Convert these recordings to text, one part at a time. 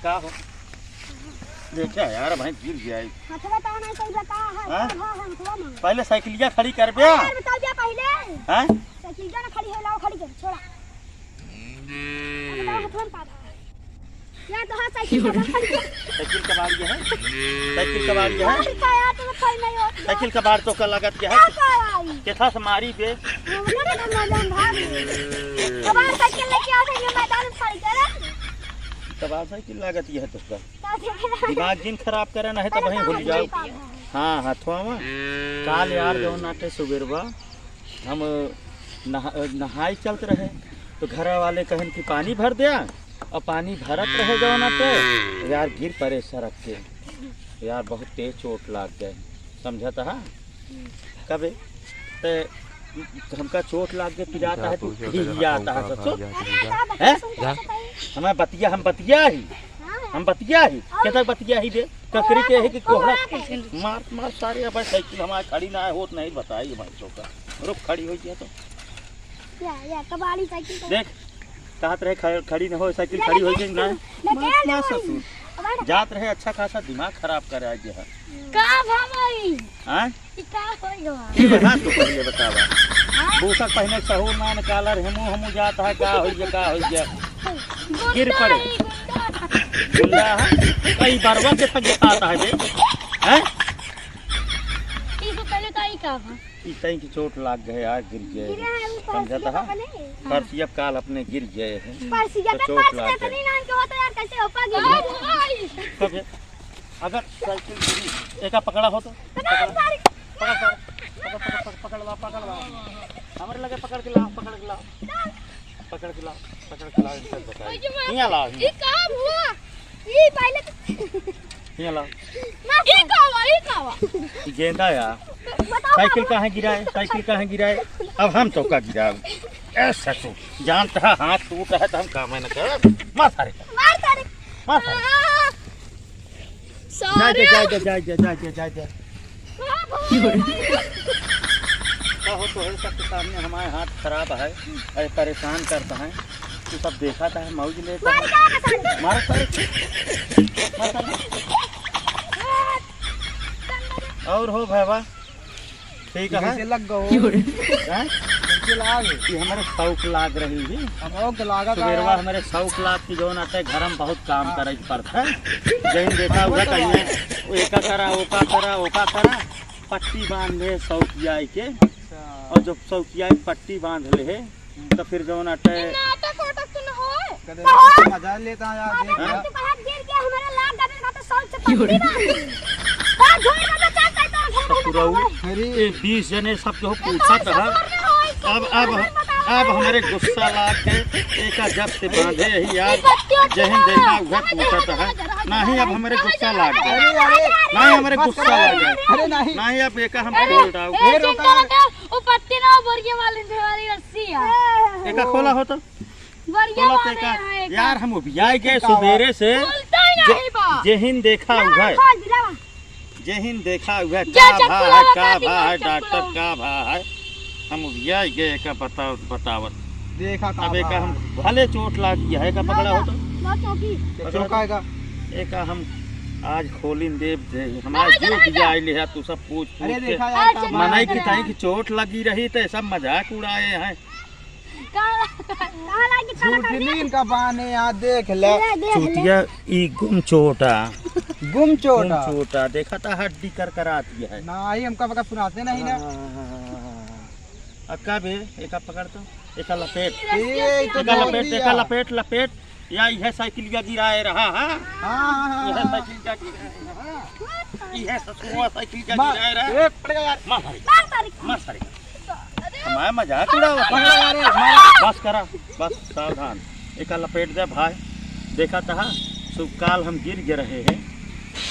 का हो देखा यार भाई गिर जाए। पहले साइकिलिया खड़ी कर बे हैं साइकिलिया ना खड़ी है लाओ खड़ी कर छोड़ा या तो हां साइकिल कबाड़ है साइकिल कबाड़ है साइकिल कबाड़ तो का लागत क्या है केथा से मारी बे कबाड़ साइकिल लेके आ गई मैदान में खड़ी कर कबाड़ साइकिल लागत ये है तो का दिमाग जिन खराब करे ना है तो वहीं भूल जाओ। हाँ हाथवा में काल यार जो नाटे सुबेरवा हम नहाई चलते रहे तो घर वाले कहन कि पानी भर दिया और पानी भरत रहे जो नाटे यार गिर पड़े सड़क के यार बहुत तेज चोट लाग गए समझा था कब ते हमका चोट लाग के पिराता है तो आता है सचो हमें बतिया हम बतिया ही कहता बतिया ही दे ककरी के है कि कोहड़ा मार मार सारे अब साइकिल हमारे खड़ी ना है होत नहीं बताई भाई चौका रुक खड़ी हो गया तो या कबाड़ी साइकिल देख कहत रहे खड़ी न हो साइकिल खड़ी हो गई ना मार ससुर जात रहे अच्छा खासा दिमाग खराब कर आज है का भाई हां ई का होई गवा की बता तो पहले बतावा बूसा पहने सहूर मान कालर हमू जात है का होई गया गिर पड़े गुंडा है कई बारवा के तक आता है बे हैं ई तो पहले ताई का भा ई तई की चोट लाग गए यार गिर गए समझता है परसिया काल अपने गिर गए हैं परसिया पे चोट लाग परसिया नहीं नान के होता यार कैसे होपा गिर अगर साइकिल गिरी एका पकड़ा हो तो पकड़ ला हमारे लगे पकड़ के ला इनसे बता यहां ला ई का हुआ ई पहले यहां ला ई कावा ई गेंदा यार साइकिल कहाँ गिराए अब हम तो का गिराए ऐसा तो जानता है हाथ टूट है तो हम काम न कर मार सारे जाए हो तो है सबके सामने हमारे हाथ खराब है अरे परेशान करता है तू सब देखा था मौज लेता है मार सारे और हो भैया ठीक है लग गो ये हमारे शौक लाग रही है सुबेरवा हमारे शौक लाग की जो ना घर में बहुत काम करे पड़ता है जैन देखा हुआ कहीं एका करा पट्टी बांध ले शौकिया के और जब शौकिया पट्टी बांध ले तो फिर जो ना मजा लेता अरे 20 जने सब जो पूछा था अब हमारे गुस्सा लाग के एक जब से बांधे ही यार जहन देखा हुआ पूछा था नहीं अब हमारे गुस्सा लाग गए नहीं हमारे गुस्सा लाग गए नहीं अब एक हम खोल डाल वो पत्ती ना बोरिया वाली वाली रस्सी है एक खोला हो तो बोरिया वाले यार हम उबियाई गए सुबेरे से जहिन देखा हुआ है जहिन देखा हुआ है का भा है डॉक्टर का भा है हम उबियाई गए का बतावत देखा अब एक हम भले चोट लाग गया है का पकड़ा हो तो एक हम आज खोलिन देव दे हमारे जो दिया ले है तू सब पूछ अरे के देखा यार मनाई की ताई की चोट लगी रही तो सब मजाक उड़ाए हैं इनका बहाने यहाँ देख ले चूतिया ई गुम चोटा देखा था हड्डी कर आती है ना ही हमका पका सुनाते नहीं ना अक्का बे एक पकड़ तो एक लपेट या यह साइकिल का गिराए रहा है यह साइकिल का यह ससुरा साइकिल का गिराए रहा मार सारे हमारा मजाक उड़ावा बस करा बस सावधान एक लपेट दे भाई देखा था सुबह काल हम गिर रहे हैं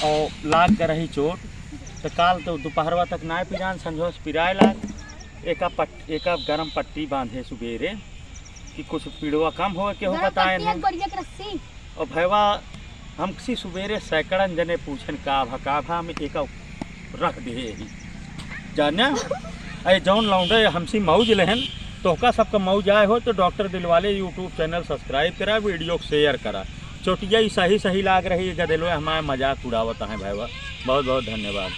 और लाग कर रही चोट तो काल तो दोपहरवा तक ना पिजान संजोस पिराए लाग एक गरम पट्टी बांधे सुबेरे कि कुछ पीड़वा कम हो के हो बताए नहीं और भैया हम किसी सुबेरे सैकड़न जने पूछन का भा में एक रख दे जाने अरे जौन लौंडे हमसी मौज लेहन तो का सबका मौज आए हो तो doctor Dilwale YouTube channel subscribe करा वीडियो शेयर करा चोटिया ही सही सही लाग रही है, गदेलो हमारे मजाक उड़ावत है भाई। बहुत बहुत धन्यवाद।